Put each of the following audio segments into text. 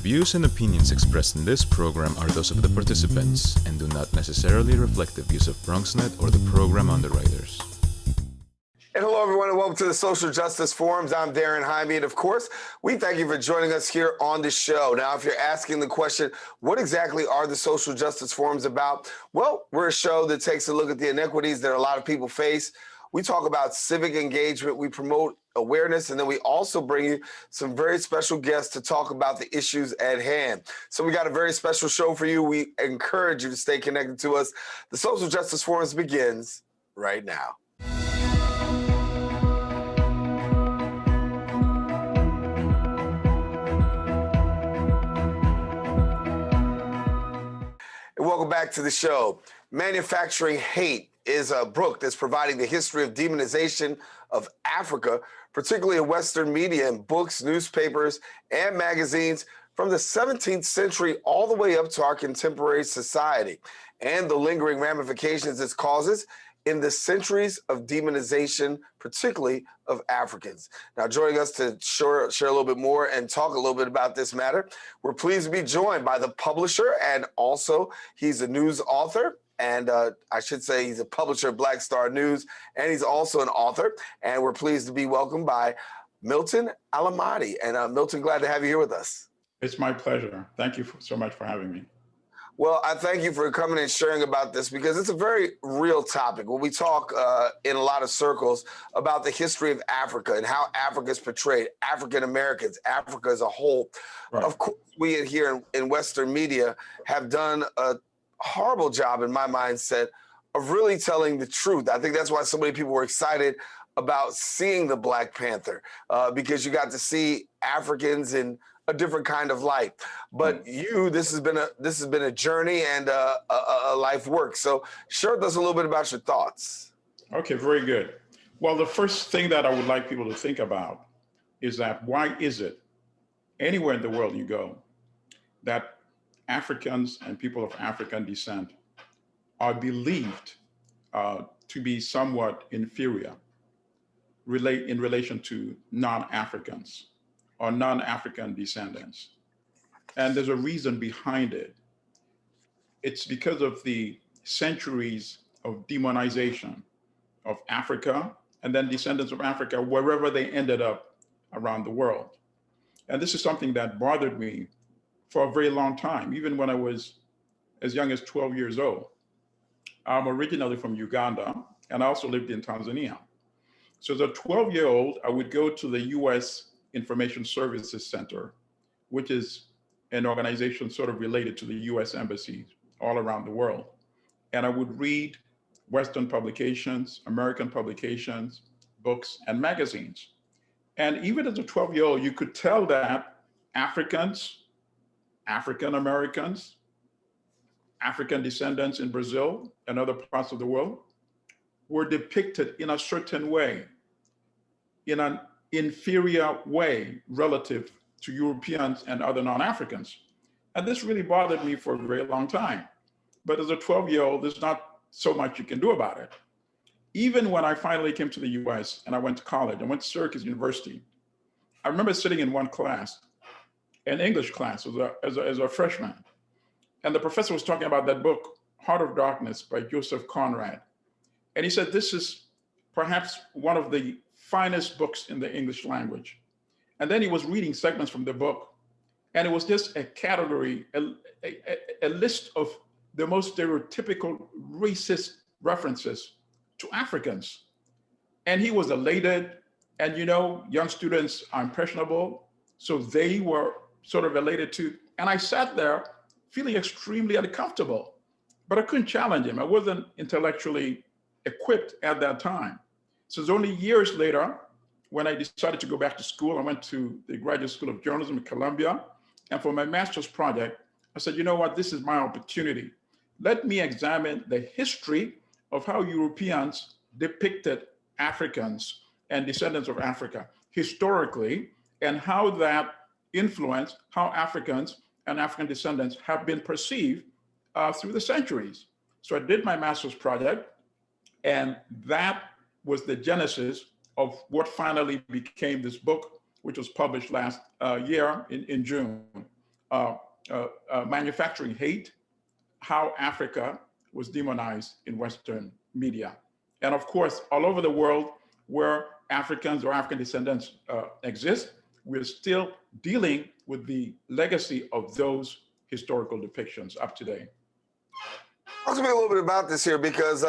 views and opinions expressed in this program are those of the participants and do not necessarily reflect the views of BronxNet or the program underwriters. And hello, everyone, and welcome to the Social Justice Forums. I'm Daren, Jaime, and of course, we thank you for joining us here on the show. Now, if you're asking the question, what exactly are the Social Justice Forums about? Well, we're a show that takes a look at the inequities that a lot of people face. We talk about civic engagement, we promote awareness, and then we also bring you some very special guests to talk about the issues at hand. So we got a very special show for you. We encourage you to stay connected to us. The Social Justice Forums begins right now. And welcome back to the show. Manufacturing Hate is a book that's providing the history of demonization of Africa, particularly in Western media and books, newspapers, and magazines from the 17th century all the way up to our contemporary society, and the lingering ramifications it causes in the centuries of demonization, particularly of Africans. Now, joining us to share a little bit more and talk a little bit about this matter, we're pleased to be joined by the publisher, and also he's a news author, and I should say he's a publisher of Black Star News, and he's also an author, and we're pleased to be welcomed by Milton Allimadi. And Milton, glad to have you here with us. It's my pleasure. Thank you so much for having me. Well, I thank you for coming and sharing about this because it's a very real topic. When we talk in a lot of circles about the history of Africa and how Africa is portrayed, African Americans, Africa as a whole, right. Of course, we here in Western media have done a horrible job, in my mindset, of really telling the truth. I think that's why so many people were excited about seeing the Black Panther, because you got to see Africans in a different kind of light. But this has been a journey and a life work. So share with us a little bit about your thoughts. Okay, very good. Well, the first thing that I would like people to think about is that why is it anywhere in the world you go that Africans and people of African descent are believed to be somewhat inferior in relation to non-Africans or non-African descendants? And there's a reason behind it. It's because of the centuries of demonization of Africa and then descendants of Africa, wherever they ended up around the world. And this is something that bothered me for a very long time, even when I was as young as 12 years old. I'm originally from Uganda, and I also lived in Tanzania. So as a 12-year-old, I would go to the US Information Services Center, which is an organization sort of related to the US embassies all around the world. And I would read Western publications, American publications, books, and magazines. And even as a 12-year-old, you could tell that Africans, African Americans, African descendants in Brazil and other parts of the world were depicted in a certain way, in an inferior way relative to Europeans and other non-Africans. And this really bothered me for a very long time. But as a 12-year-old, there's not so much you can do about it. Even when I finally came to the US and I went to college, I went to Syracuse University, I remember sitting in one class, an English class as a freshman. And the professor was talking about that book, Heart of Darkness by Joseph Conrad. And he said, this is perhaps one of the finest books in the English language. And then he was reading segments from the book. And it was just a category, a list of the most stereotypical racist references to Africans. And he was elated. And you know, young students are impressionable. So they were sort of elated too. And I sat there feeling extremely uncomfortable, but I couldn't challenge him. I wasn't intellectually equipped at that time. So it's only years later when I decided to go back to school. I went to the Graduate School of Journalism at Columbia. And for my master's project, I said, you know what, this is my opportunity. Let me examine the history of how Europeans depicted Africans and descendants of Africa historically, and how that influenced how Africans and African descendants have been perceived through the centuries. So I did my master's project, and that was the genesis of what finally became this book, which was published last year in June. manufacturing hate, how Africa was demonized in Western media. And of course, all over the world where Africans or African descendants exist, we're still dealing with the legacy of those historical depictions up to date. Talk to me a little bit about this here, because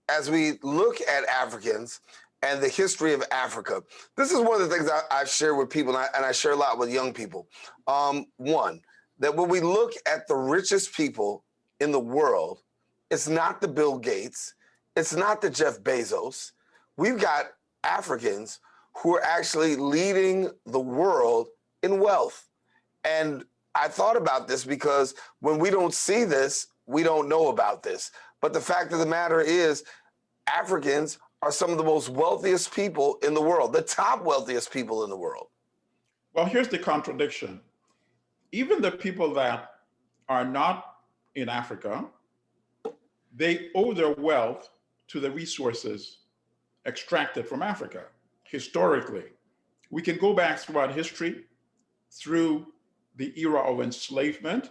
as we look at Africans and the history of Africa, this is one of the things I've shared with people, and I share a lot with young people. One, that when we look at the richest people in the world, it's not the Bill Gates, it's not the Jeff Bezos. We've got Africans who are actually leading the world in wealth. And I thought about this because when we don't see this, we don't know about this. But the fact of the matter is, Africans are some of the most wealthiest people in the world, the top wealthiest people in the world. Well, here's the contradiction. Even the people that are not in Africa, they owe their wealth to the resources extracted from Africa. Historically, we can go back throughout history through the era of enslavement,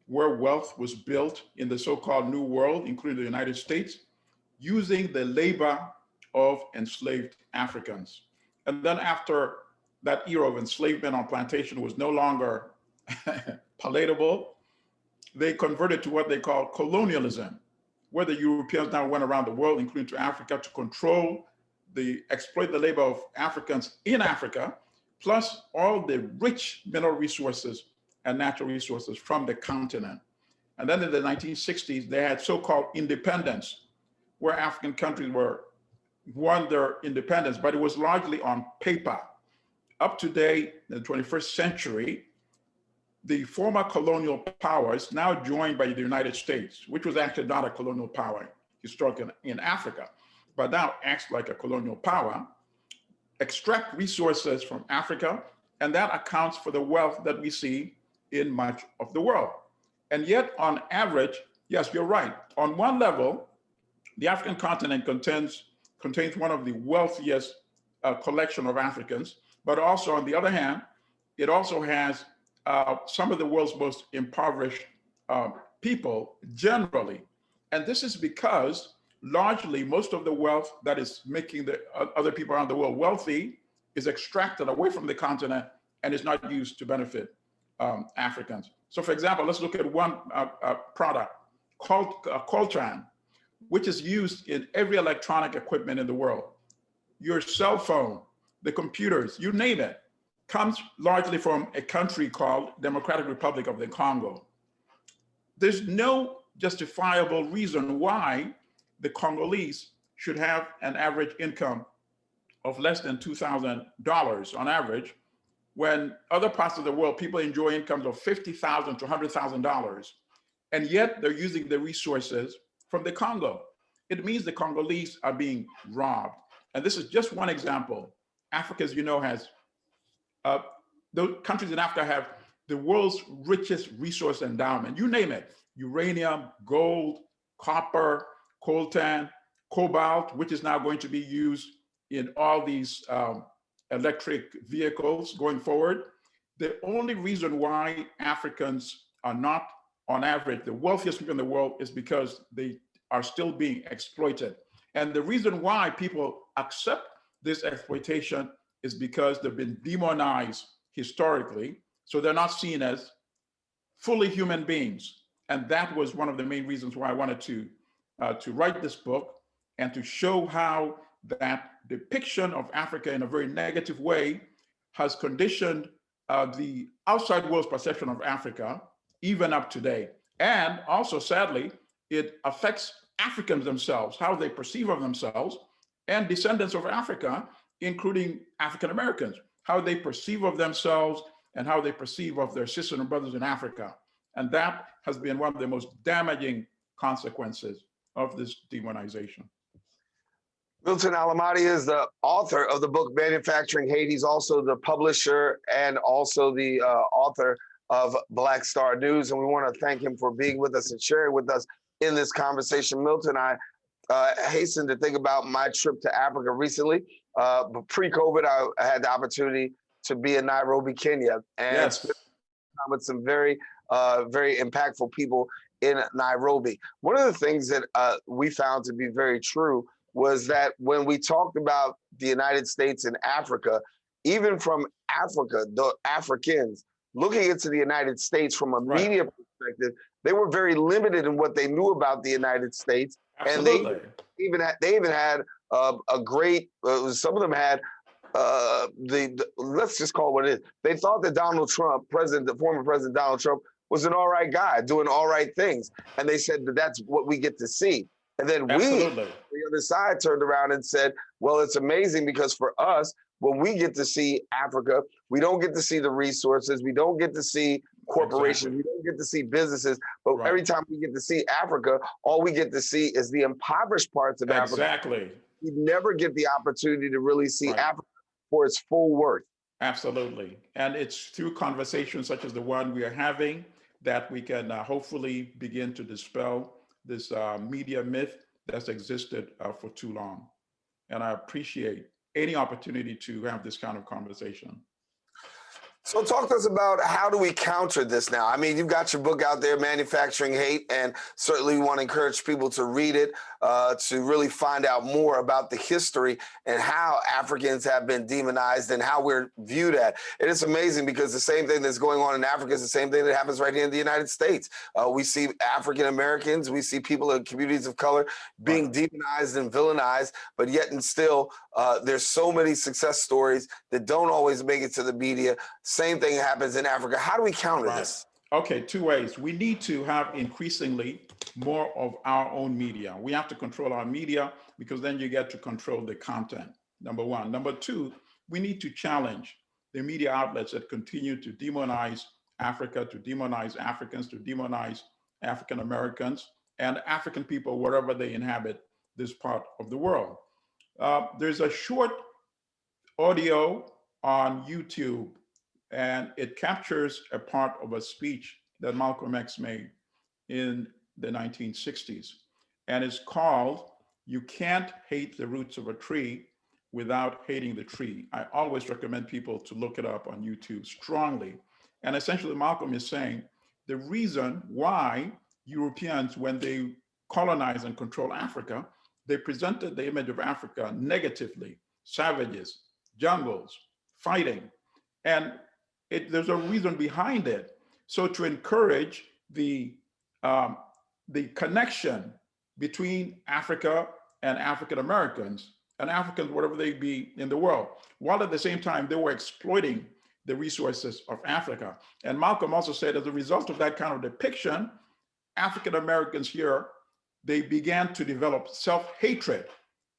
where wealth was built in the so-called New World, including the United States, using the labor of enslaved Africans. And then after that era of enslavement on plantation was no longer palatable, they converted to what they call colonialism, where the Europeans now went around the world, including to Africa, to exploit the labor of Africans in Africa, plus all the rich mineral resources and natural resources from the continent. And then in the 1960s, they had so-called independence, where African countries won their independence, but it was largely on paper. Up to date, in the 21st century, the former colonial powers, now joined by the United States, which was actually not a colonial power historically in Africa, but now acts like a colonial power, extract resources from Africa, and that accounts for the wealth that we see in much of the world. And yet, on average, yes, you're right. On one level, the African continent contains one of the wealthiest collection of Africans, but also, on the other hand, it also has some of the world's most impoverished people generally. And this is because largely most of the wealth that is making the other people around the world wealthy is extracted away from the continent and is not used to benefit Africans. So for example, let's look at one product called coltan, which is used in every electronic equipment in the world. Your cell phone, the computers, you name it, comes largely from a country called Democratic Republic of the Congo. There's no justifiable reason why the Congolese should have an average income of less than $2,000 on average, when other parts of the world, people enjoy incomes of $50,000 to $100,000, and yet they're using the resources from the Congo. It means the Congolese are being robbed. And this is just one example. Africa, as you know, has, those countries in Africa have the world's richest resource endowment. You name it: uranium, gold, copper, coltan, cobalt, which is now going to be used in all these electric vehicles going forward. The only reason why Africans are not, on average, the wealthiest people in the world is because they are still being exploited. And the reason why people accept this exploitation is because they've been demonized historically, so they're not seen as fully human beings. And that was one of the main reasons why I wanted to write this book, and to show how that depiction of Africa in a very negative way has conditioned the outside world's perception of Africa, even up to date. And also, sadly, it affects Africans themselves, how they perceive of themselves, and descendants of Africa, including African Americans, how they perceive of themselves and how they perceive of their sisters and brothers in Africa. And that has been one of the most damaging consequences of this demonization. Milton Allimadi is the author of the book Manufacturing Hate. He's also the publisher and also the author of Black Star News. And we want to thank him for being with us and sharing with us in this conversation. Milton, I hasten to think about my trip to Africa recently. But pre-COVID, I had the opportunity to be in Nairobi, Kenya. And yes. time with some very, very impactful people in Nairobi. One of the things that we found to be very true was that when we talked about the United States and Africa, even from Africa, the Africans looking into the United States from a media perspective, they were very limited in what they knew about the United States. Absolutely. And they even had a great, some of them had let's just call it what it is. They thought that Donald Trump, the former President Donald Trump, was an all right guy doing all right things. And they said that that's what we get to see. And then we, Absolutely. the other side, turned around and said, well, it's amazing because for us, when we get to see Africa, we don't get to see the resources. We don't get to see corporations. We don't get to see businesses. But every time we get to see Africa, all we get to see is the impoverished parts of Africa. Exactly. We never get the opportunity to really see Africa for its full worth. Absolutely. And it's through conversations such as the one we are having that we can hopefully begin to dispel this media myth that's existed for too long. And I appreciate any opportunity to have this kind of conversation. So talk to us about how do we counter this now? I mean, you've got your book out there, Manufacturing Hate, and certainly we want to encourage people to read it to really find out more about the history and how Africans have been demonized and how we're viewed at. And it's amazing because the same thing that's going on in Africa is the same thing that happens right here in the United States. We see African Americans, we see people in communities of color being demonized and villainized, but yet and still there's so many success stories that don't always make it to the media. Same thing happens in Africa. How do we counter this? Okay, two ways. We need to have increasingly more of our own media. We have to control our media because then you get to control the content, number one. Number two, we need to challenge the media outlets that continue to demonize Africa, to demonize Africans, to demonize African Americans and African people wherever they inhabit this part of the world. There's a short audio on YouTube, and it captures a part of a speech that Malcolm X made in the 1960s. And it's called, "You Can't Hate the Roots of a Tree Without Hating the Tree." I always recommend people to look it up on YouTube strongly. And essentially Malcolm is saying the reason why Europeans, when they colonized and controlled Africa, they presented the image of Africa negatively: savages, jungles, fighting. And there's a reason behind it. So to encourage the connection between Africa and African Americans and Africans, whatever they be in the world, while at the same time they were exploiting the resources of Africa. And Malcolm also said, as a result of that kind of depiction, African Americans here, they began to develop self-hatred,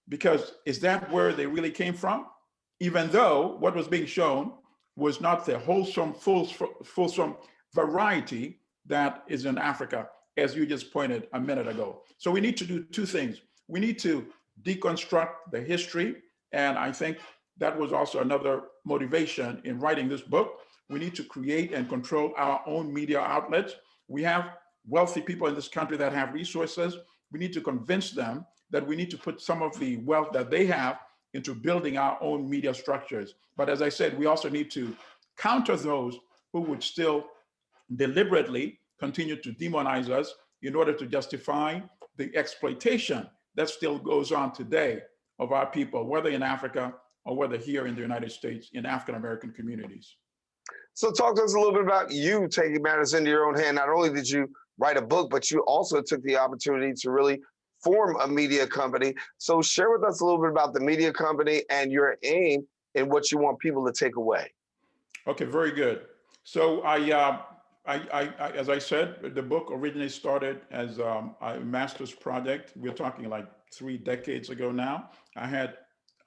because is that where they really came from? Even though what was being shown was not the wholesome, fulsome variety that is in Africa, as you just pointed a minute ago. So we need to do two things. We need to deconstruct the history, and I think that was also another motivation in writing this book. We need to create and control our own media outlets. We have wealthy people in this country that have resources. We need to convince them that we need to put some of the wealth that they have into building our own media structures. But as I said, we also need to counter those who would still deliberately continue to demonize us in order to justify the exploitation that still goes on today of our people, whether in Africa or whether here in the United States, in African American communities. So talk to us a little bit about you taking matters into your own hand. Not only did you write a book, but you also took the opportunity to really form a media company. So share with us a little bit about the media company and your aim and what you want people to take away. Okay, very good. So as I said, the book originally started as a master's project. We're talking like 3 decades ago now. I had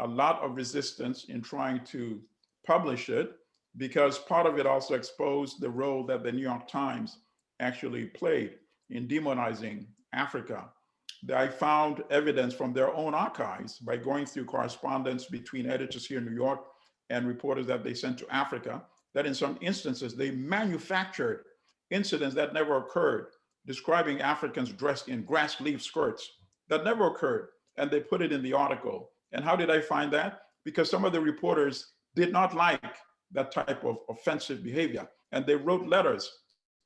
a lot of resistance in trying to publish it because part of it also exposed the role that the New York Times actually played in demonizing Africa. I found evidence from their own archives by going through correspondence between editors here in New York and reporters that they sent to Africa, that in some instances they manufactured incidents that never occurred, describing Africans dressed in grass leaf skirts that never occurred, and they put it in the article. And how did I find that? Because some of the reporters did not like that type of offensive behavior. and they wrote letters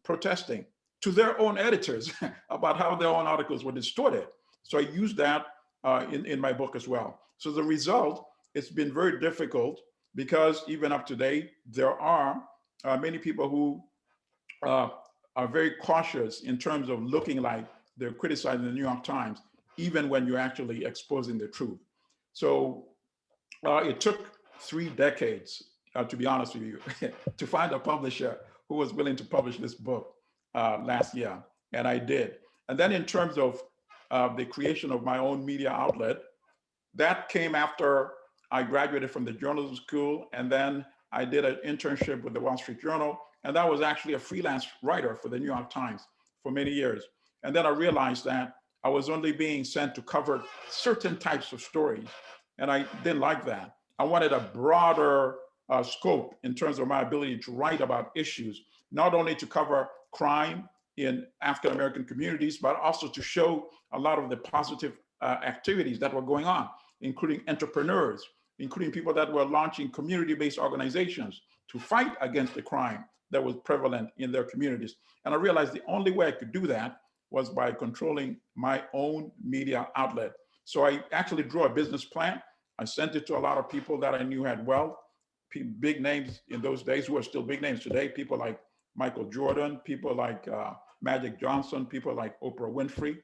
protesting to their own editors about how their own articles were distorted. So I used that in my book as well. So the result, it's been very difficult because even up to date, there are many people who are very cautious in terms of looking like they're criticizing the New York Times, even when you're actually exposing the truth. So it took 3 decades, to be honest with you, to find a publisher who was willing to publish this book last year, and I did. And then in terms of the creation of my own media outlet, that came after I graduated from the journalism school, and then I did an internship with the Wall Street Journal, and that was actually a freelance writer for the New York Times for many years. And then I realized that I was only being sent to cover certain types of stories, and I didn't like that. I wanted a broader scope in terms of my ability to write about issues, not only to cover crime in African-American communities, but also to show a lot of the positive activities that were going on, including entrepreneurs, including people that were launching community-based organizations to fight against the crime that was prevalent in their communities. And I realized the only way I could do that was by controlling my own media outlet. So I actually drew a business plan. I sent it to a lot of people that I knew had wealth, big names in those days who are still big names today, people like Michael Jordan, people like Magic Johnson, people like Oprah Winfrey.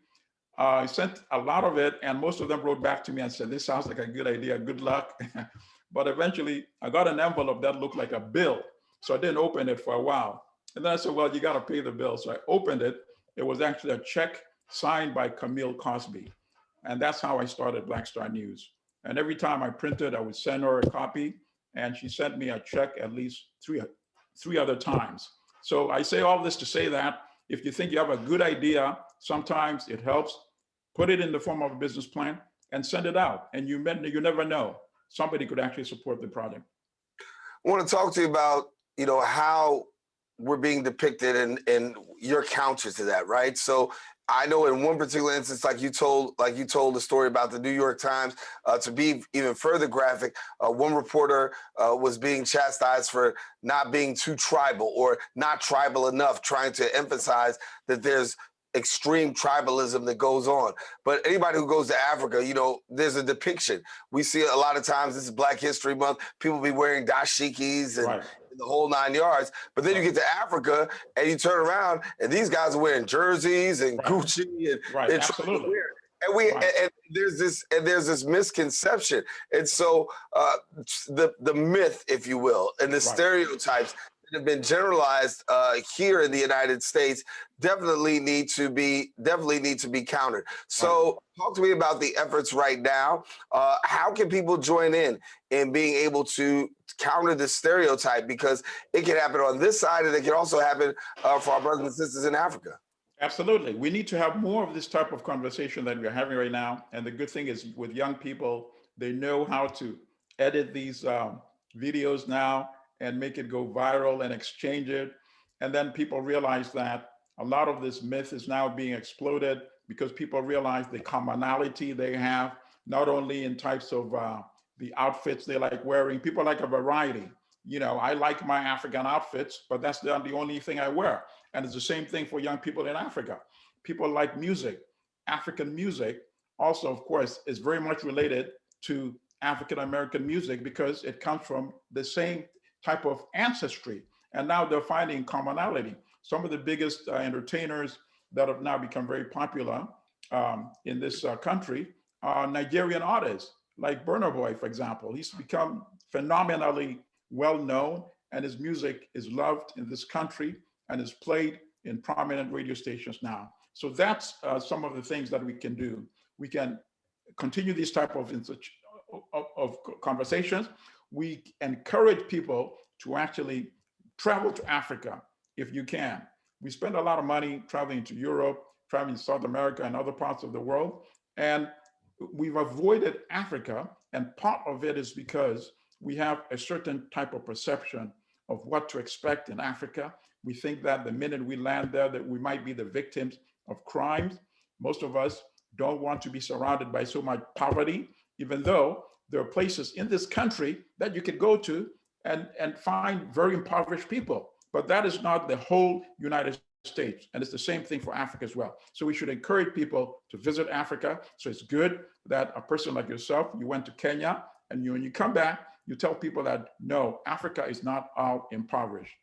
I sent a lot of it, and most of them wrote back to me and said, this sounds like a good idea, good luck. But eventually, I got an envelope that looked like a bill, so I didn't open it for a while. And then I said, well, you got to pay the bill. So I opened it. It was actually a check signed by Camille Cosby. And that's how I started Black Star News. And every time I printed, I would send her a copy, and she sent me a check at least three other times. So I say all this to say that if you think you have a good idea, sometimes it helps, put it in the form of a business plan and send it out. And you never know, somebody could actually support the project. I want to talk to you about, how we're being depicted and your counter to that, right? So I know in one particular instance, like you told the story about the New York Times, to be even further graphic, one reporter was being chastised for not being too tribal or not tribal enough, trying to emphasize that there's extreme tribalism that goes on. But anybody who goes to Africa, there's a depiction. We see a lot of times, this is Black History Month, people be wearing dashikis and right. the whole 9 yards. But then you get to Africa and you turn around and these guys are wearing jerseys and right. Gucci and right. Absolutely. And there's this misconception. And so the myth, if you will, and the stereotypes that have been generalized here in the United States definitely need to be countered. So talk to me about the efforts right now. How can people join in being able to counter the stereotype? Because it can happen on this side and it can also happen for our brothers and sisters in Africa. Absolutely. We need to have more of this type of conversation that we're having right now. And the good thing is with young people, they know how to edit these videos now and make it go viral and exchange it. And then people realize that a lot of this myth is now being exploded because people realize the commonality they have, not only in types of the outfits they like wearing. People like a variety. I like my African outfits, but that's not the only thing I wear. And it's the same thing for young people in Africa. People like music. African music also, of course, is very much related to African-American music because it comes from the same type of ancestry. And now they're finding commonality. Some of the biggest entertainers that have now become very popular in this country are Nigerian artists, like Burna Boy, for example. He's become phenomenally well-known, and his music is loved in this country and is played in prominent radio stations now. So that's some of the things that we can do. We can continue these type of conversations. We encourage people to actually travel to Africa if you can. We spend a lot of money traveling to Europe, traveling to South America and other parts of the world. And we've avoided Africa. And part of it is because we have a certain type of perception of what to expect in Africa. We think that the minute we land there, that we might be the victims of crimes. Most of us don't want to be surrounded by so much poverty, even though there are places in this country that you could go to and find very impoverished people. But that is not the whole United States. And it's the same thing for Africa as well. So we should encourage people to visit Africa. So it's good that a person like yourself, you went to Kenya, and when you come back, you tell people that, no, Africa is not all impoverished.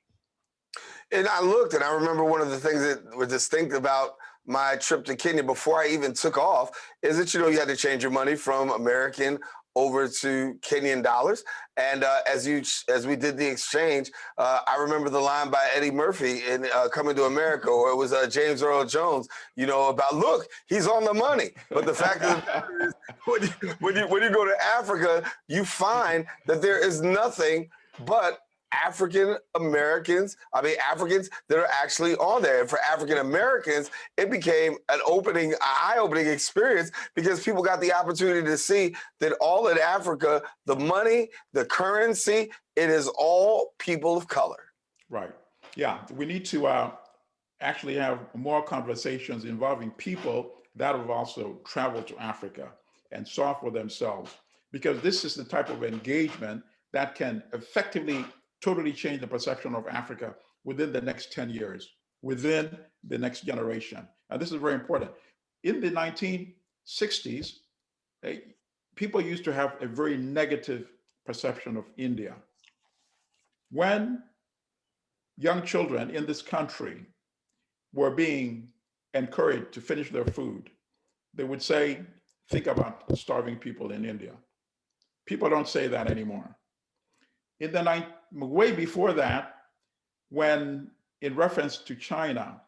And I looked, and I remember one of the things that was distinct about my trip to Kenya before I even took off is that, you had to change your money from American over to Kenyan dollars. And as we did the exchange, I remember the line by Eddie Murphy in Coming to America, or it was James Earl Jones, about, look, he's on the money. But the fact of the matter is, when you go to Africa, you find that there is nothing but Africans that are actually on there. And for African Americans, it became an eye-opening experience, because people got the opportunity to see that all in Africa, the money, the currency, it is all people of color. Right. Yeah. We need to actually have more conversations involving people that have also traveled to Africa and saw for themselves, because this is the type of engagement that can effectively totally change the perception of Africa within the next 10 years, within the next generation. And this is very important. In the 1960s, people used to have a very negative perception of India. When young children in this country were being encouraged to finish their food, they would say, think about starving people in India. People don't say that anymore. In the way before that, when in reference to China,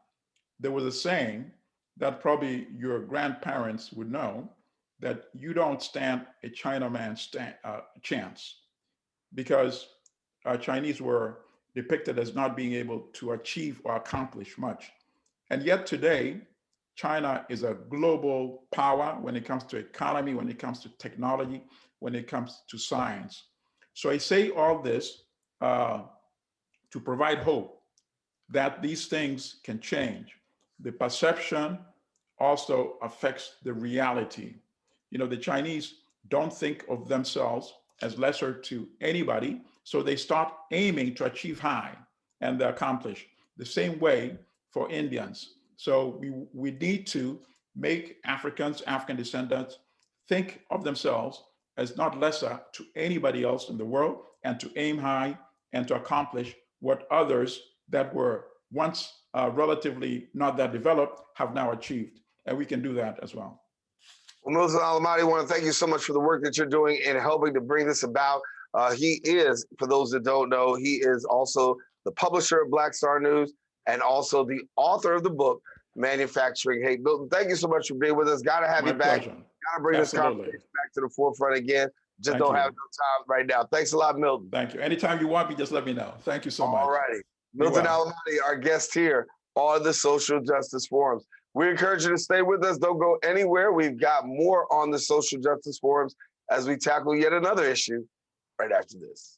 there was a saying that probably your grandparents would know, that you don't stand a Chinaman's chance, because Chinese were depicted as not being able to achieve or accomplish much. And yet today, China is a global power when it comes to economy, when it comes to technology, when it comes to science. So I say all this to provide hope that these things can change. The perception also affects the reality. The Chinese don't think of themselves as lesser to anybody, so they start aiming to achieve high and they accomplish. The same way for Indians. So we need to make Africans, African descendants, think of themselves as not lesser to anybody else in the world, and to aim high and to accomplish what others that were once relatively not that developed have now achieved. And we can do that as well. Well, Milton Allimadi, I want to thank you so much for the work that you're doing in helping to bring this about. He is, for those that don't know, he is also the publisher of Black Star News and also the author of the book, Manufacturing Hate. Milton, thank you so much for being with us. Got to have you back. Got to bring this conversation back to the forefront again. Just don't have no time right now. Thanks a lot, Milton. Thank you. Anytime you want me, just let me know. Thank you so much. All righty. Milton Allimadi, our guest here on the Social Justice Forums. We encourage you to stay with us. Don't go anywhere. We've got more on the Social Justice Forums as we tackle yet another issue right after this.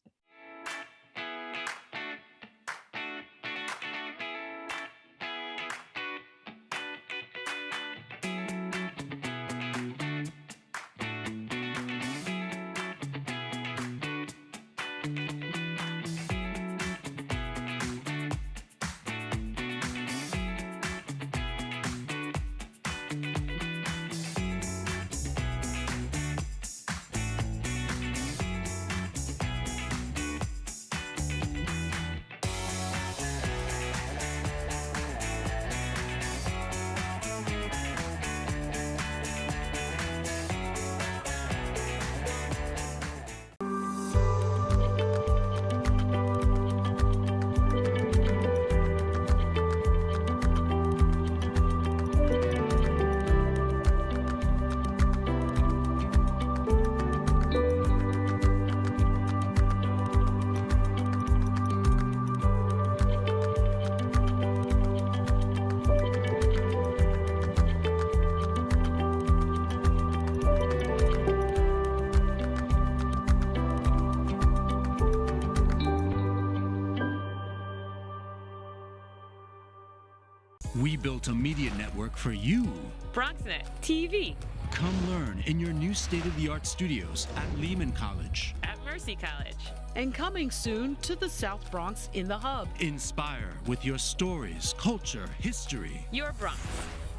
We built a media network for you. BronxNet TV. Come learn in your new state-of-the-art studios at Lehman College. At Mercy College. And coming soon to the South Bronx in the Hub. Inspire with your stories, culture, history. Your Bronx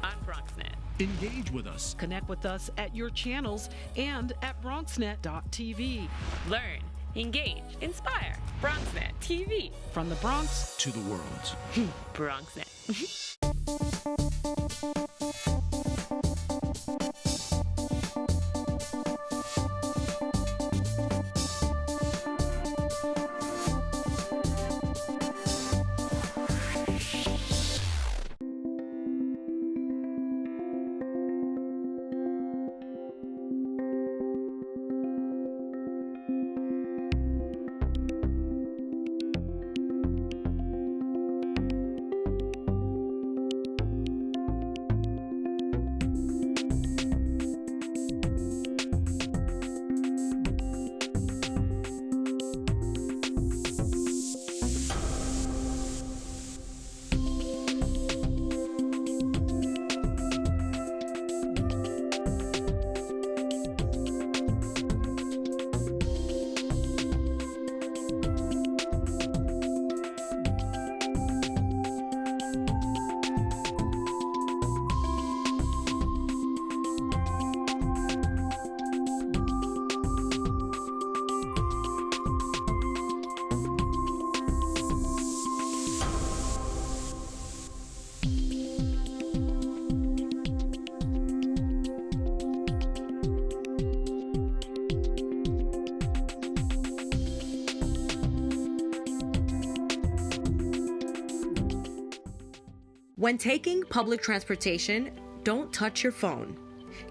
on BronxNet. Engage with us. Connect with us at your channels and at BronxNet.tv. Learn, engage, inspire. BronxNet TV. From the Bronx To the world. BronxNet. When taking public transportation, don't touch your phone.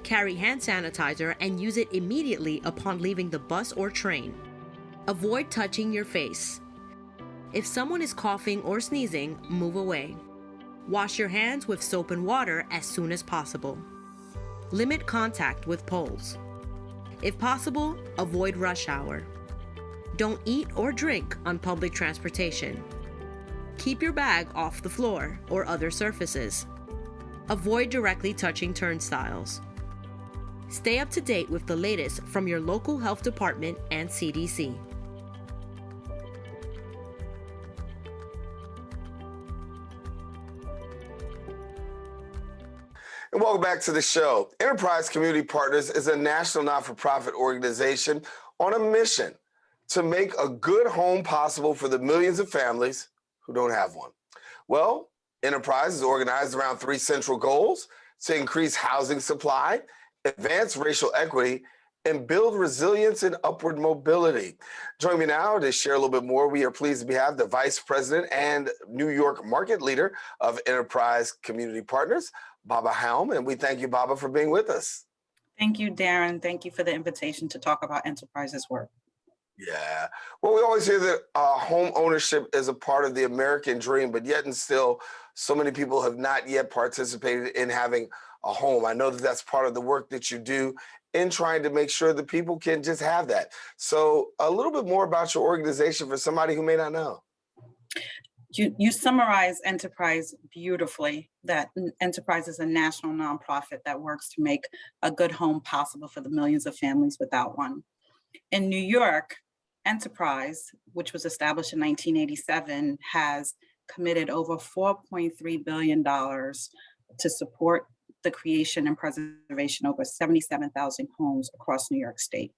Carry hand sanitizer and use it immediately upon leaving the bus or train. Avoid touching your face. If someone is coughing or sneezing, move away. Wash your hands with soap and water as soon as possible. Limit contact with poles. If possible, avoid rush hour. Don't eat or drink on public transportation. Keep your bag off the floor or other surfaces. Avoid directly touching turnstiles. Stay up to date with the latest from your local health department and CDC. And welcome back to the show. Enterprise Community Partners is a national not-for-profit organization on a mission to make a good home possible for the millions of families who don't have one. Well, Enterprise is organized around three central goals: to increase housing supply, advance racial equity, and build resilience and upward mobility. Join me now to share a little bit more. We are pleased to have the Vice President and New York Market Leader of Enterprise Community Partners, Baaba Halm, and we thank you, Baaba, for being with us. Thank you, Daren. Thank you for the invitation to talk about Enterprise's work. Yeah. Well, we always hear that home ownership is a part of the American dream, but yet and still, so many people have not yet participated in having a home. I know that that's part of the work that you do in trying to make sure that people can just have that. So a little bit more about your organization for somebody who may not know. You summarize Enterprise beautifully, that Enterprise is a national nonprofit that works to make a good home possible for the millions of families without one. In New York, Enterprise, which was established in 1987, has committed over $4.3 billion to support the creation and preservation of over 77,000 homes across New York State.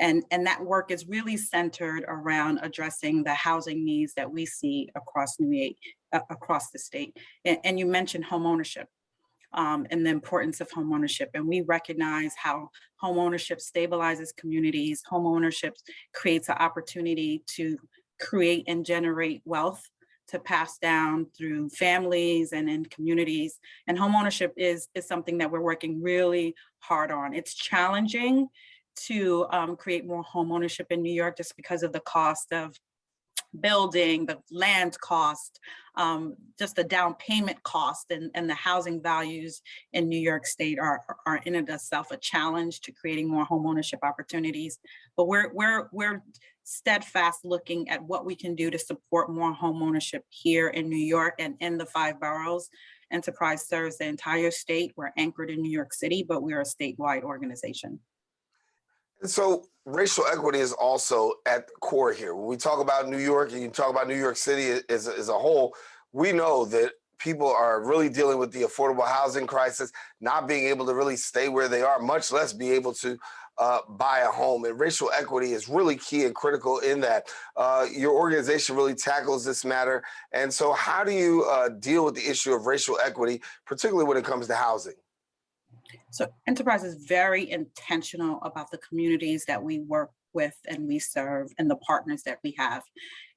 And that work is really centered around addressing the housing needs that we see across the state. And you mentioned home ownership. And the importance of home ownership. And we recognize how home ownership stabilizes communities. Home ownership creates an opportunity to create and generate wealth to pass down through families and in communities. And home ownership is something that we're working really hard on. It's challenging to create more home ownership in New York just because of the cost of building, the land cost, just the down payment cost, and the housing values in New York State are in and of itself a challenge to creating more homeownership opportunities. But we're steadfast looking at what we can do to support more homeownership here in New York and in the 5 boroughs. Enterprise serves the entire state. We're anchored in New York City, but we're a statewide organization. And so racial equity is also at the core here. When we talk about New York and you talk about New York City as a whole, we know that people are really dealing with the affordable housing crisis, not being able to really stay where they are, much less be able to buy a home. And racial equity is really key and critical in that. Your organization really tackles this matter. And so how do you deal with the issue of racial equity, particularly when it comes to housing? So Enterprise is very intentional about the communities that we work with and we serve and the partners that we have.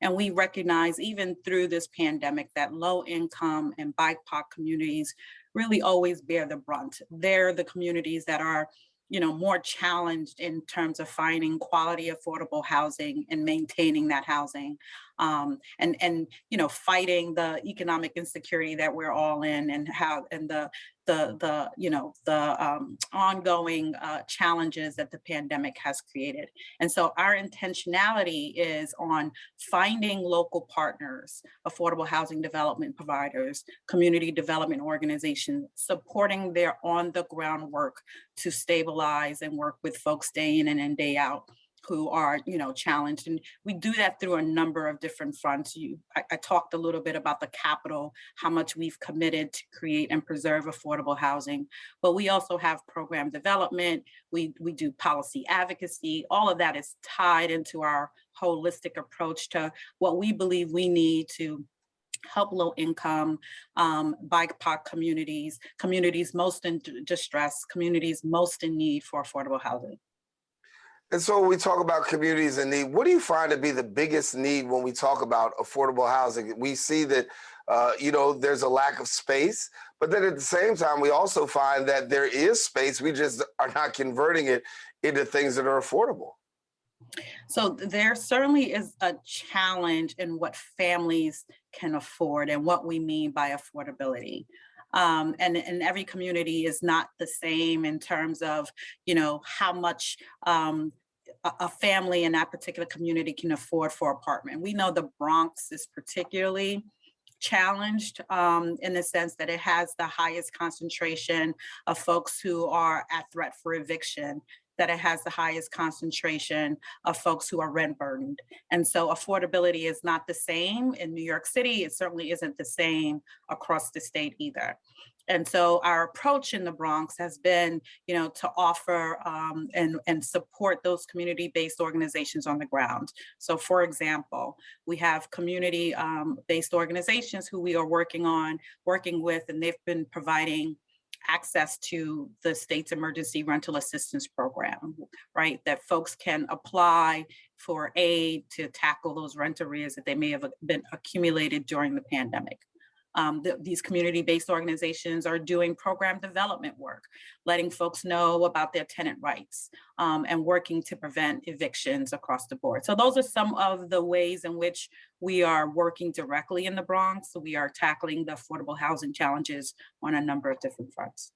And we recognize even through this pandemic that low income and BIPOC communities really always bear the brunt. They're the communities that are more challenged in terms of finding quality, affordable housing and maintaining that housing, and fighting the economic insecurity that we're all in, and the ongoing challenges that the pandemic has created. And so our intentionality is on finding local partners, affordable housing development providers, community development organizations, supporting their on the ground work to stabilize and work with folks day in and day out who are challenged. And we do that through a number of different fronts. I talked a little bit about the capital, how much we've committed to create and preserve affordable housing, but we also have program development, we do policy advocacy. All of that is tied into our holistic approach to what we believe we need to help low income, BIPOC communities, communities most in distress, communities most in need for affordable housing. And so when we talk about communities in need, what do you find to be the biggest need when we talk about affordable housing? We see that, there's a lack of space, but then at the same time, we also find that there is space. We just are not converting it into things that are affordable. So there certainly is a challenge in what families can afford and what we mean by affordability. And every community is not the same in terms of, how much a family in that particular community can afford for apartment. We know the Bronx is particularly challenged in the sense that it has the highest concentration of folks who are at threat for eviction, that it has the highest concentration of folks who are rent burdened. And so affordability is not the same in New York City. It certainly isn't the same across the state either. And so our approach in the Bronx has been, to offer and support those community-based organizations on the ground. So for example, we have community-based organizations who we are working with, and they've been providing access to the state's emergency rental assistance program, right? That folks can apply for aid to tackle those rent arrears that they may have been accumulated during the pandemic. These community-based organizations are doing program development work, letting folks know about their tenant rights, and working to prevent evictions across the board. So those are some of the ways in which we are working directly in the Bronx. So we are tackling the affordable housing challenges on a number of different fronts.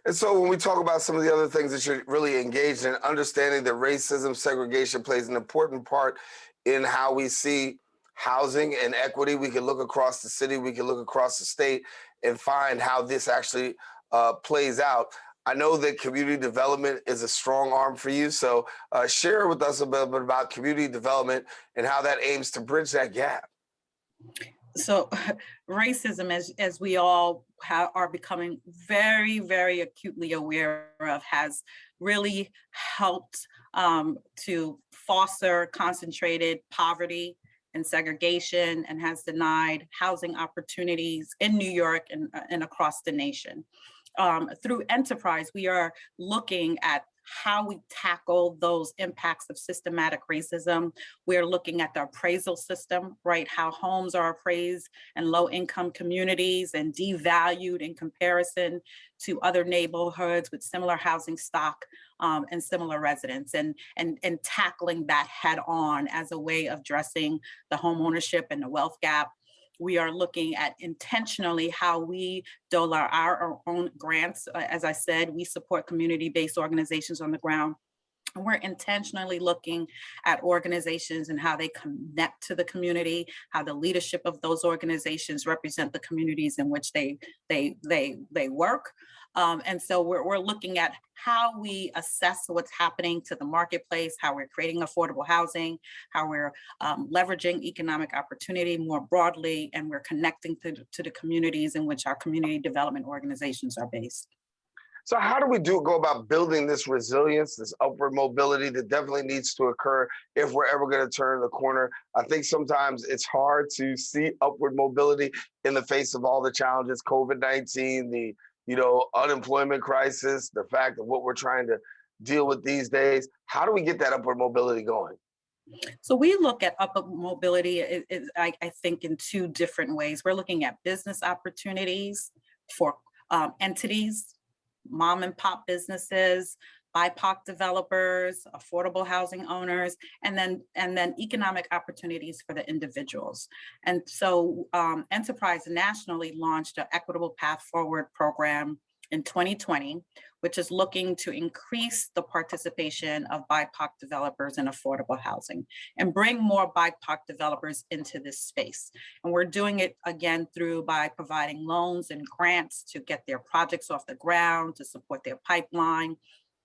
And so when we talk about some of the other things that you're really engaged in, understanding that racism, segregation plays an important part in how we see housing and equity. We can look across the city, we can look across the state and find how this actually plays out. I know that community development is a strong arm for you. So share with us a bit about community development and how that aims to bridge that gap. So racism, as we all are becoming very, very acutely aware of, has really helped to foster concentrated poverty and segregation, and has denied housing opportunities in New York and across the nation. Through Enterprise, we are looking at how we tackle those impacts of systematic racism. We're looking at the appraisal system, right? How homes are appraised in low-income communities and devalued in comparison to other neighborhoods with similar housing stock and similar residents, and tackling that head on as a way of addressing the home ownership and the wealth gap. We are looking at intentionally how we dole our own grants. As I said, we support community-based organizations on the ground. And we're intentionally looking at organizations and how they connect to the community, how the leadership of those organizations represent the communities in which they work. And so we're looking at how we assess what's happening to the marketplace, how we're creating affordable housing, how we're leveraging economic opportunity more broadly, and we're connecting to the communities in which our community development organizations are based. So how do we go about building this resilience, this upward mobility that definitely needs to occur if we're ever going to turn the corner? I think sometimes it's hard to see upward mobility in the face of all the challenges, COVID-19, the unemployment crisis, the fact of what we're trying to deal with these days. How do we get that upward mobility going? So we look at upward mobility, I think, in two different ways. We're looking at business opportunities for entities, mom and pop businesses, BIPOC developers, affordable housing owners, and then economic opportunities for the individuals. And so Enterprise nationally launched an Equitable Path Forward program in 2020, which is looking to increase the participation of BIPOC developers in affordable housing and bring more BIPOC developers into this space. And we're doing it again by providing loans and grants to get their projects off the ground, to support their pipeline,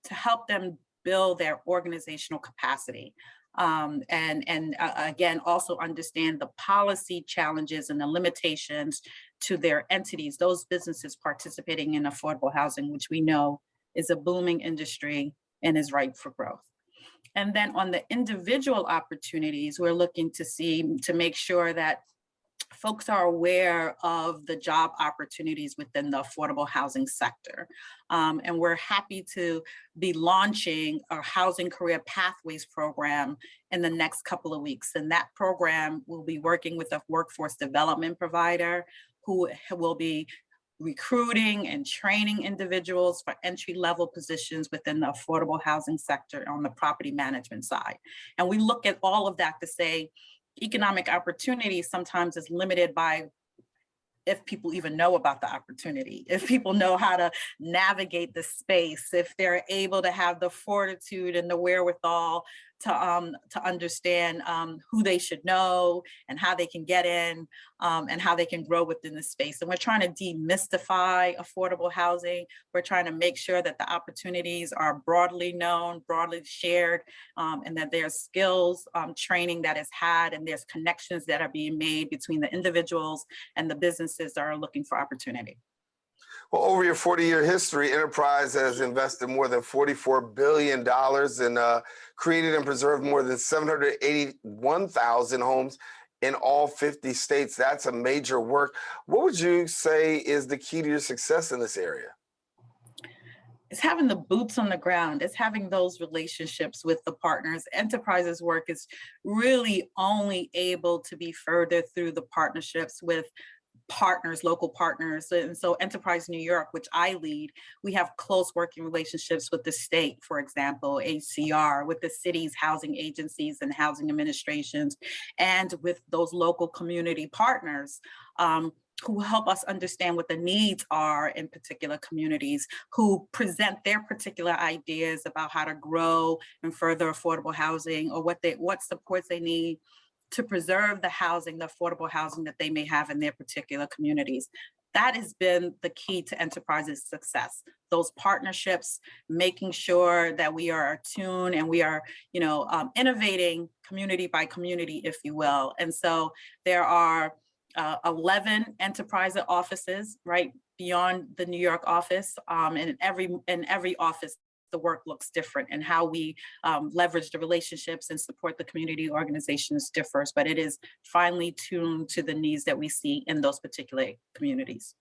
to help them build their organizational capacity. Again, also understand the policy challenges and the limitations to their entities, those businesses participating in affordable housing, which we know is a booming industry and is ripe for growth. And then on the individual opportunities, we're looking to make sure that folks are aware of the job opportunities within the affordable housing sector. And we're happy to be launching our Housing Career Pathways program in the next couple of weeks. And that program will be working with a workforce development provider who will be recruiting and training individuals for entry-level positions within the affordable housing sector on the property management side. And we look at all of that to say, economic opportunity sometimes is limited by if people even know about the opportunity, if people know how to navigate the space, if they're able to have the fortitude and the wherewithal to understand who they should know and how they can get in and how they can grow within the space. And we're trying to demystify affordable housing. We're trying to make sure that the opportunities are broadly known, broadly shared, and that there's skills training that is had, and there's connections that are being made between the individuals and the businesses that are looking for opportunity. Well, over your 40-year history, Enterprise has invested more than $44 billion and created and preserved more than 781,000 homes in all 50 states. That's a major work. What would you say is the key to your success in this area? It's having the boots on the ground. It's having those relationships with the partners. Enterprise's work is really only able to be furthered through the partnerships with partners, local partners. And so Enterprise New York, which I lead, we have close working relationships with the state, for example, HCR, with the city's housing agencies and housing administrations, and with those local community partners who help us understand what the needs are in particular communities, who present their particular ideas about how to grow and further affordable housing, or what supports they need to preserve the housing, the affordable housing that they may have in their particular communities. That has been the key to Enterprise's success. Those partnerships, making sure that we are attuned and we are, innovating community by community, if you will. And so there are 11 Enterprise offices, right beyond the New York office, and in every office, the work looks different, and how we leverage the relationships and support the community organizations differs, but it is finely tuned to the needs that we see in those particular communities.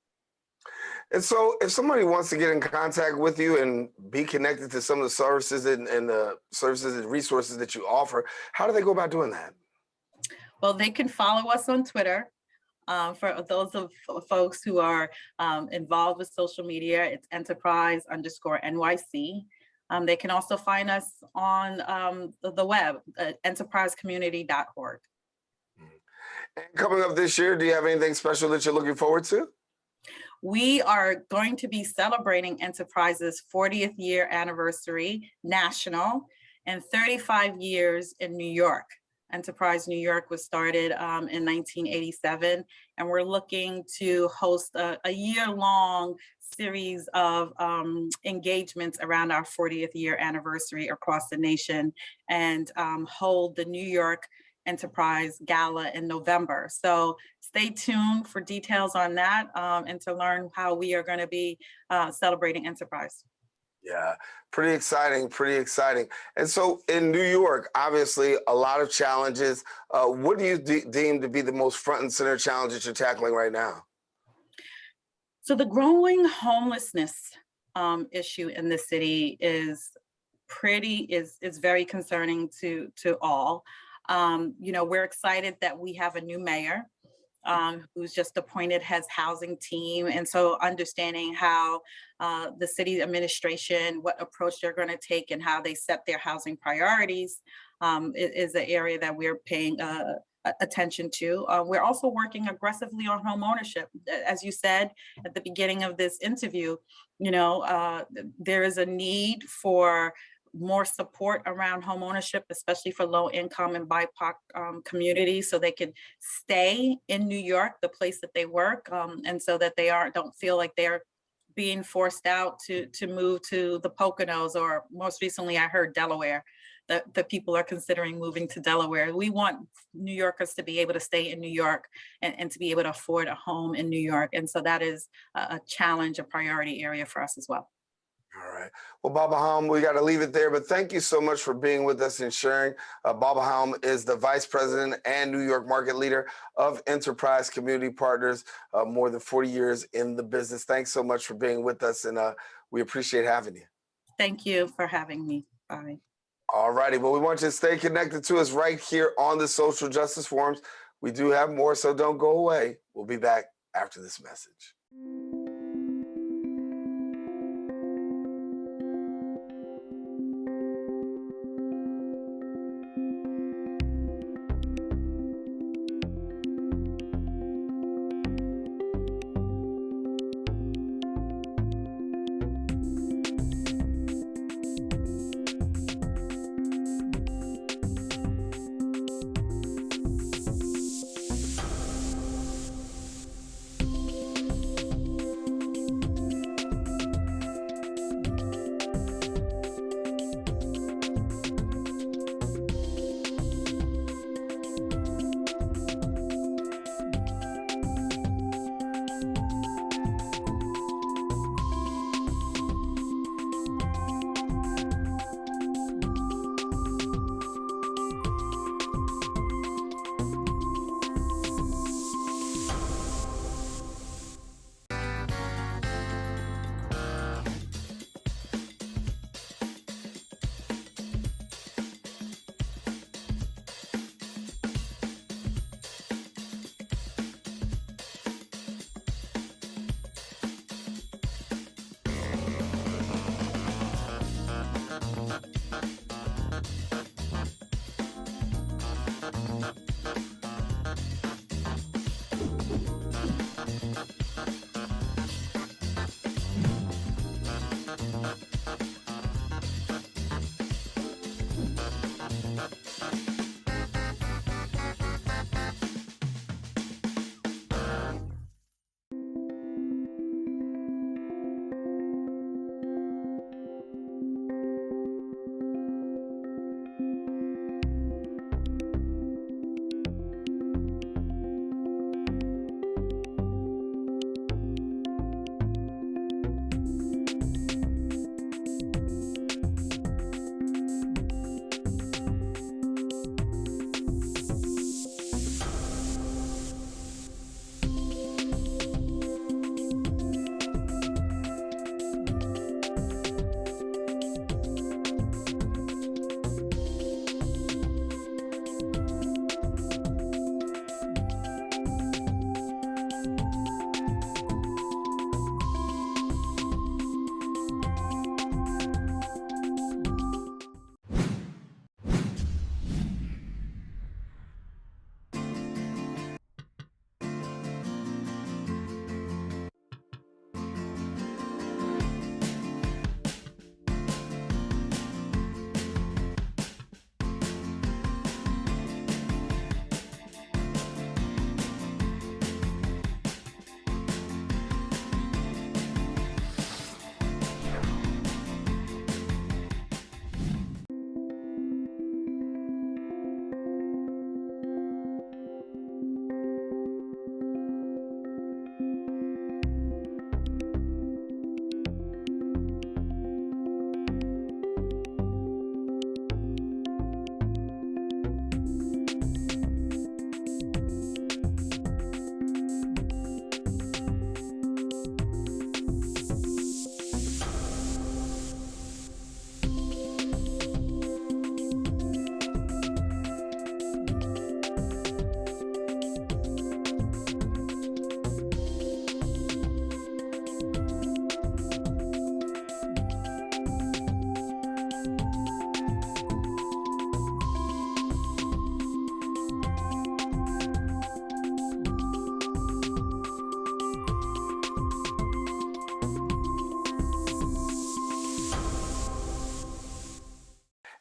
And so if somebody wants to get in contact with you and be connected to some of the services and the services and resources that you offer, how do they go about doing that? Well, they can follow us on Twitter. For those of folks who are involved with social media, it's Enterprise_NYC. They can also find us on the web, enterprisecommunity.org. And coming up this year, do you have anything special that you're looking forward to? We are going to be celebrating Enterprise's 40th year anniversary national, and 35 years in New York. Enterprise New York was started in 1987, and we're looking to host a year-long series of engagements around our 40th year anniversary across the nation, and hold the New York Enterprise Gala in November. So stay tuned for details on that and to learn how we are going to be celebrating Enterprise. Yeah, pretty exciting, pretty exciting. And so in New York, obviously a lot of challenges. What do you deem to be the most front and center challenges you're tackling right now? So the growing homelessness issue in the city is very concerning to all. We're excited that we have a new mayor who's just appointed his housing team. And so understanding how the city administration, what approach they're going to take and how they set their housing priorities is an area that we're paying attention to. We're also working aggressively on home ownership. As you said at the beginning of this interview, there is a need for more support around home ownership, especially for low income and BIPOC communities, so they can stay in New York, the place that they work, and so that they don't feel like they're being forced out to move to the Poconos, or most recently I heard Delaware, that people are considering moving to Delaware. We want New Yorkers to be able to stay in New York and to be able to afford a home in New York. And so that is a challenge, a priority area for us as well. All right. Well, Baaba Halm, we got to leave it there, but thank you so much for being with us and sharing. Baaba Halm is the Vice President and New York Market Leader of Enterprise Community Partners, more than 40 years in the business. Thanks so much for being with us, and we appreciate having you. Thank you for having me. Bye. All righty. Well, we want you to stay connected to us right here on the Social Justice Forums. We do have more, so don't go away. We'll be back after this message.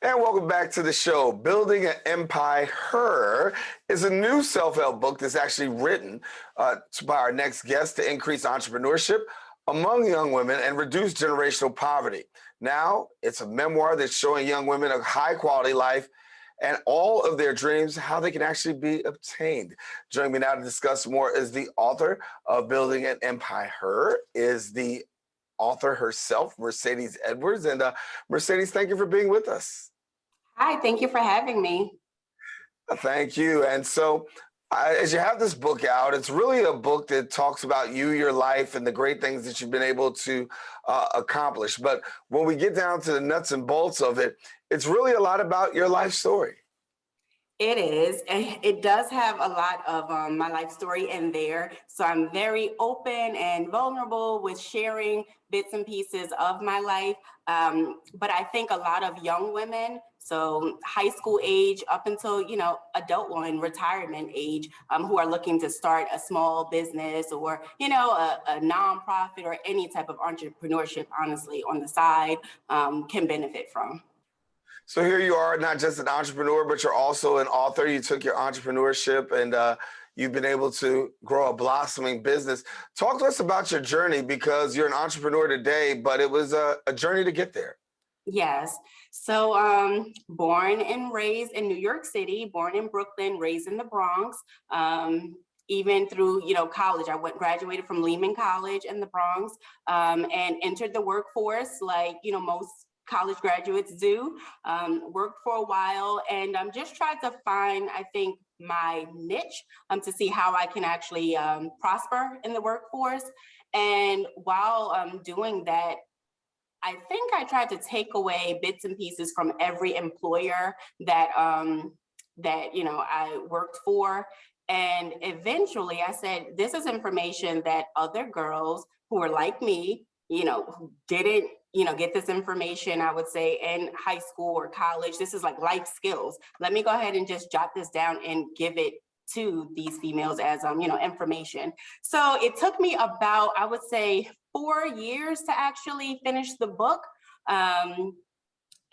And welcome back to the show. Building an EmpiHER is a new self-help book that's actually written by our next guest to increase entrepreneurship among young women and reduce generational poverty. Now, it's a memoir that's showing young women a high-quality life and all of their dreams, how they can actually be obtained. Joining me now to discuss more is the author of Building an EmpiHER, is the author herself, Mercedes Edwards. And Mercedes, thank you for being with us. Hi, thank you for having me. Thank you. And so as you have this book out, it's really a book that talks about you, your life, and the great things that you've been able to accomplish. But when we get down to the nuts and bolts of it, it's really a lot about your life story. It is. It does have a lot of my life story in there. So I'm very open and vulnerable with sharing bits and pieces of my life. But I think a lot of young women, so high school age up until, adult women, retirement age, who are looking to start a small business or, a nonprofit or any type of entrepreneurship, honestly, on the side, can benefit from. So here you are, not just an entrepreneur, but you're also an author. You took your entrepreneurship and you've been able to grow a blossoming business. Talk to us about your journey, because you're an entrepreneur today, but it was a journey to get there. Yes. So born and raised in New York City, born in Brooklyn, raised in the Bronx. Even through, college, I graduated from Lehman College in the Bronx and entered the workforce like, most college graduates do. Worked for a while and just tried to find, I think, my niche to see how I can actually prosper in the workforce. And while doing that, I think I tried to take away bits and pieces from every employer that I worked for. And eventually I said, this is information that other girls who are like me, who didn't, get this information, I would say, in high school or college. This is like life skills. Let me go ahead and just jot this down and give it to these females as, information. So it took me about, I would say, 4 years to actually finish the book.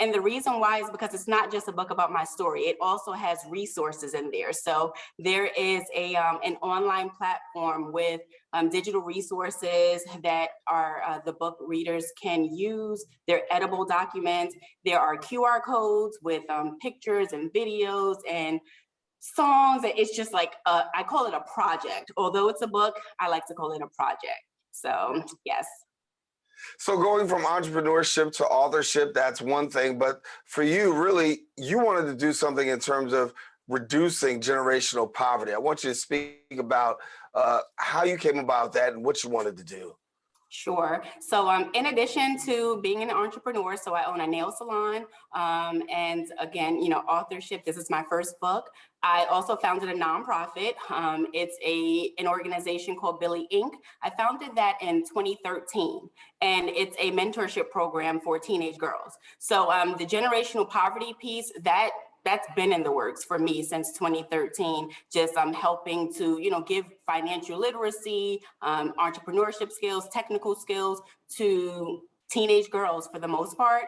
And the reason why is because it's not just a book about my story. It also has resources in there. So there is an online platform with digital resources that the book readers can use. They're editable documents. There are QR codes with pictures and videos and songs. It's just like, I call it a project. Although it's a book, I like to call it a project. So yes. So going from entrepreneurship to authorship, that's one thing. But for you, really, you wanted to do something in terms of reducing generational poverty. I want you to speak about how you came about that and what you wanted to do. Sure. So in addition to being an entrepreneur, so I own a nail salon. And again, authorship, this is my first book. I also founded a nonprofit. It's an organization called Billy Inc. I founded that in 2013, and it's a mentorship program for teenage girls. So the generational poverty piece, that's been in the works for me since 2013, just helping to, give financial literacy, entrepreneurship skills, technical skills to teenage girls for the most part.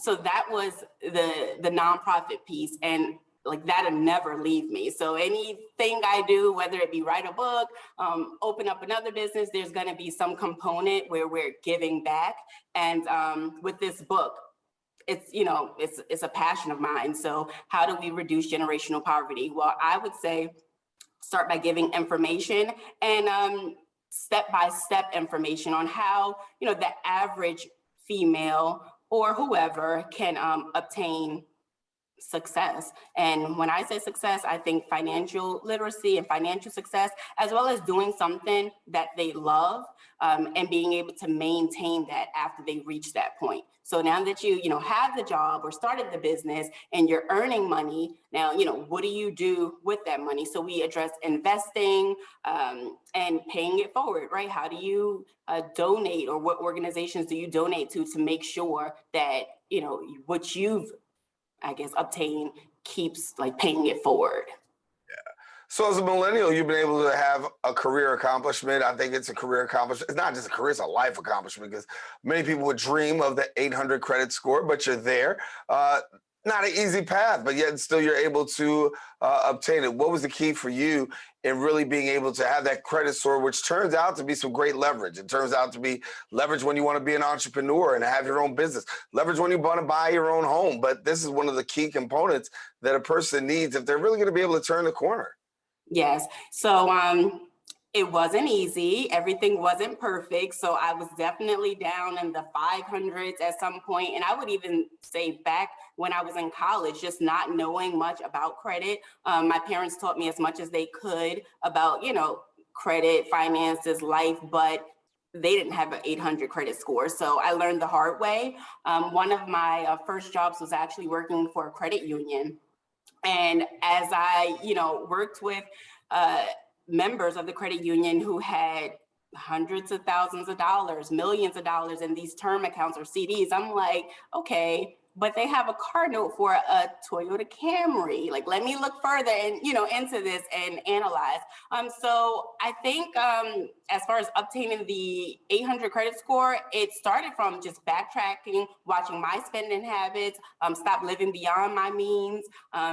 So that was the nonprofit piece, and like that'll never leave me. So anything I do, whether it be write a book, open up another business, there's gonna be some component where we're giving back. And with this book, it's a passion of mine. So how do we reduce generational poverty? Well, I would say start by giving information and step-by-step information on how, the average female or whoever can obtain success. And when I say success, I think financial literacy and financial success, as well as doing something that they love and being able to maintain that after they reach that point. So now that you have the job or started the business and you're earning money, now, what do you do with that money? So we address investing and paying it forward, right? How do you donate, or what organizations do you donate to make sure that, what you've, I guess, obtained keeps like paying it forward? So as a millennial, you've been able to have a career accomplishment. I think it's a career accomplishment. It's not just a career, it's a life accomplishment, because many people would dream of the 800 credit score, but you're there. not an easy path, but yet still you're able to obtain it. What was the key for you in really being able to have that credit score, which turns out to be some great leverage? It turns out to be leverage when you want to be an entrepreneur and have your own business, leverage when you want to buy your own home. But this is one of the key components that a person needs if they're really going to be able to turn the corner. Yes. So it wasn't easy. Everything wasn't perfect. So I was definitely down in the 500s at some point. And I would even say back when I was in college, just not knowing much about credit. My parents taught me as much as they could about, credit, finances, life, but they didn't have an 800 credit score. So I learned the hard way. One of my first jobs was actually working for a credit union. And as I, worked with members of the credit union who had hundreds of thousands of dollars, millions of dollars in these term accounts or CDs, I'm like, okay, but they have a car note for a Toyota Camry. Like, let me look further and, into this and analyze. So I think as far as obtaining the 800 credit score, it started from just backtracking, watching my spending habits, stop living beyond my means,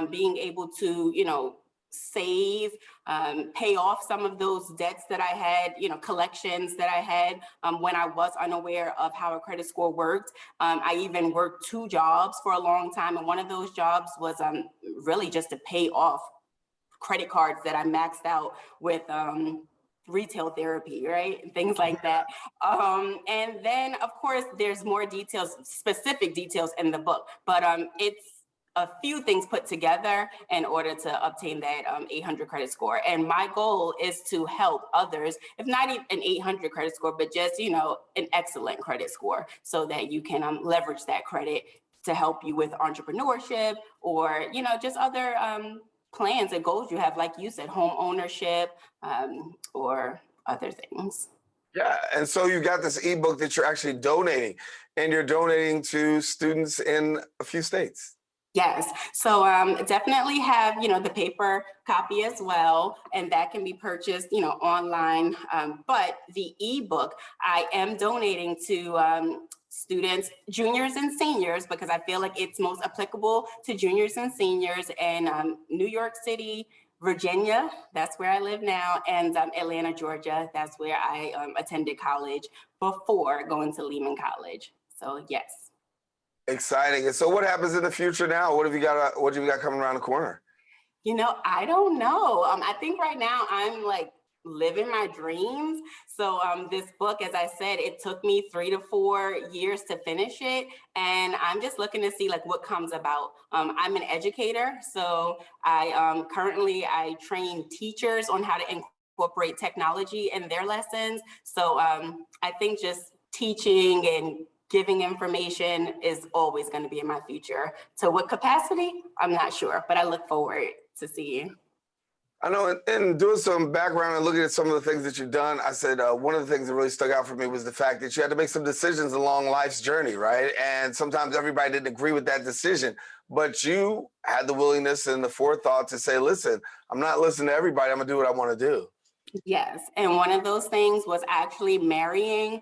being able to, save, pay off some of those debts that I had, collections that I had when I was unaware of how a credit score worked. I even worked 2 jobs for a long time. And one of those jobs was really just to pay off credit cards that I maxed out with retail therapy, right? And things like that. And then, of course, there's more details, specific details in the book, but it's a few things put together in order to obtain that 800 credit score. And my goal is to help others, if not even an 800 credit score, but just, an excellent credit score so that you can leverage that credit to help you with entrepreneurship or, just other plans and goals you have, like you said, home ownership or other things. Yeah, and so you got this ebook that you're actually donating, and you're donating to students in a few states. Yes, so definitely have, the paper copy as well, and that can be purchased, online. But the ebook, I am donating to students, juniors and seniors, because I feel like it's most applicable to juniors and seniors in New York City, Virginia, that's where I live now, and Atlanta, Georgia, that's where I attended college before going to Lehman College. So yes. Exciting. And so what happens in the future now? What have you got coming around the corner? I don't know. I think right now I'm like living my dreams. So this book, as I said, it took me 3 to 4 years to finish it. And I'm just looking to see like what comes about. I'm an educator. So I currently train teachers on how to incorporate technology in their lessons. So I think just teaching and giving information is always going to be in my future. To what capacity? I'm not sure, but I look forward to seeing. I know in doing some background and looking at some of the things that you've done, I said one of the things that really stuck out for me was the fact that you had to make some decisions along life's journey, right? And sometimes everybody didn't agree with that decision, but you had the willingness and the forethought to say, listen, I'm not listening to everybody. I'm going to do what I want to do. Yes. And one of those things was actually marrying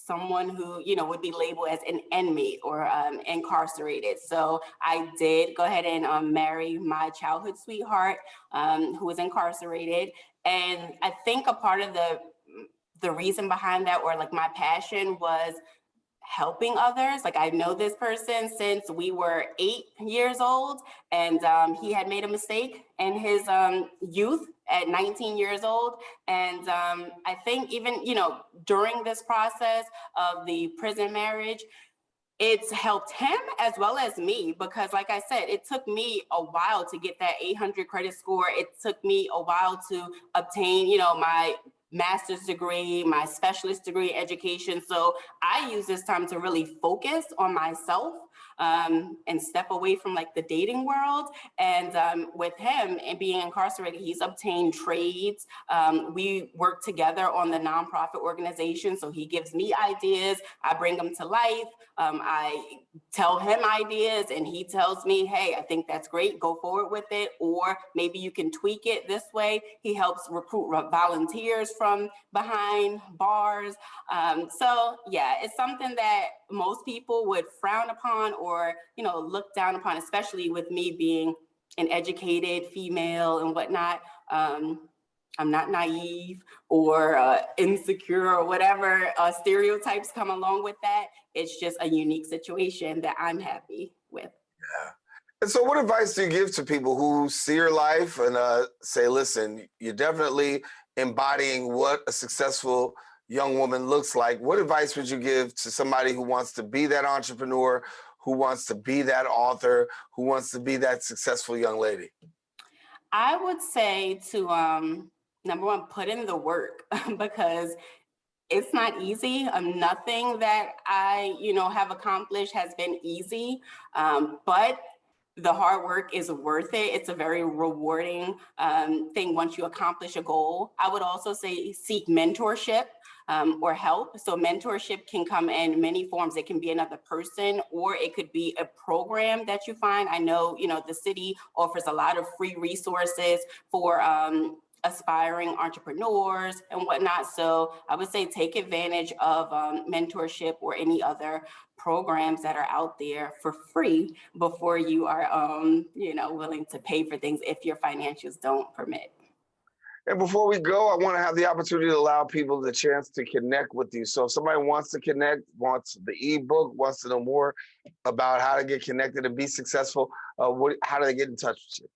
someone who, would be labeled as an inmate or incarcerated. So I did go ahead and marry my childhood sweetheart who was incarcerated. And I think a part of the reason behind that, or like my passion, was helping others. Like, I know this person since we were 8 years old, and he had made a mistake in his youth at 19 years old. And I think even, during this process of the prison marriage, it's helped him as well as me, because like I said, it took me a while to get that 800 credit score. It took me a while to obtain, my master's degree, my specialist degree in education. So I use this time to really focus on myself and step away from like the dating world. And with him and being incarcerated, he's obtained trades. We work together on the nonprofit organization. So he gives me ideas, I bring them to life. I tell him ideas and he tells me, hey, I think that's great, go forward with it. Or maybe you can tweak it this way. He helps recruit volunteers from behind bars. So yeah, it's something that most people would frown upon or, look down upon, especially with me being an educated female and whatnot. I'm not naive or insecure or whatever stereotypes come along with that. It's just a unique situation that I'm happy with. Yeah. And so what advice do you give to people who see your life and say, listen, you're definitely embodying what a successful young woman looks like? What advice would you give to somebody who wants to be that entrepreneur, who wants to be that author, who wants to be that successful young lady? I would say to, number one, put in the work because it's not easy. Nothing that I, have accomplished has been easy, but the hard work is worth it. It's a very rewarding thing once you accomplish a goal. I would also say seek mentorship or help. So mentorship can come in many forms. It can be another person, or it could be a program that you find. I know, the city offers a lot of free resources for aspiring entrepreneurs and whatnot. So I would say take advantage of mentorship or any other programs that are out there for free before you are, willing to pay for things if your financials don't permit. And before we go, I want to have the opportunity to allow people the chance to connect with you. So if somebody wants to connect, wants the ebook, wants to know more about how to get connected and be successful, how do they get in touch with you?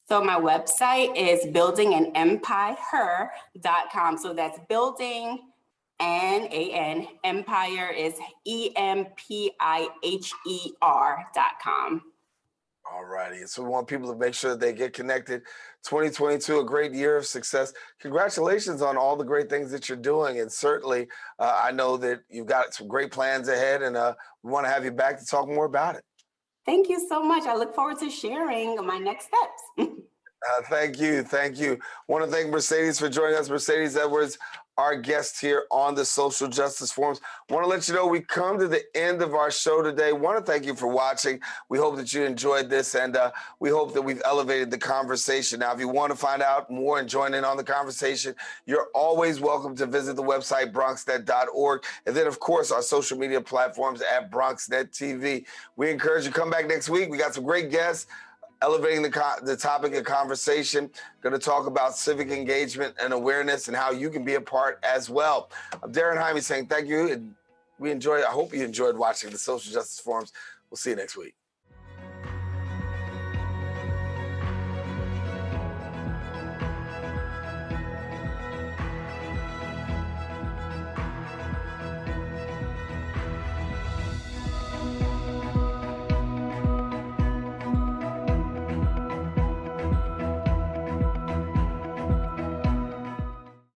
So my website is buildinganempihER.com. So that's building and empire is EmpiHER.com. All righty. So we want people to make sure that they get connected. 2022, a great year of success. Congratulations on all the great things that you're doing. And certainly, I know that you've got some great plans ahead, and we want to have you back to talk more about it. Thank you so much. I look forward to sharing my next steps. Thank you. Thank you. I want to thank Mercedes for joining us. Mercedes Edwards, our guest here on the Social Justice Forums. I want to let you know we come to the end of our show today. I want to thank you for watching. We hope that you enjoyed this, and we hope that we've elevated the conversation. Now, if you want to find out more and join in on the conversation, you're always welcome to visit the website, BronxNet.org. And then, of course, our social media platforms at BronxNet TV. We encourage you to come back next week. We got some great guests. Elevating the topic of conversation, going to talk about civic engagement and awareness and how you can be a part as well. I'm Daren Jaime saying thank you, and I hope you enjoyed watching the Social Justice Forums. We'll see you next week.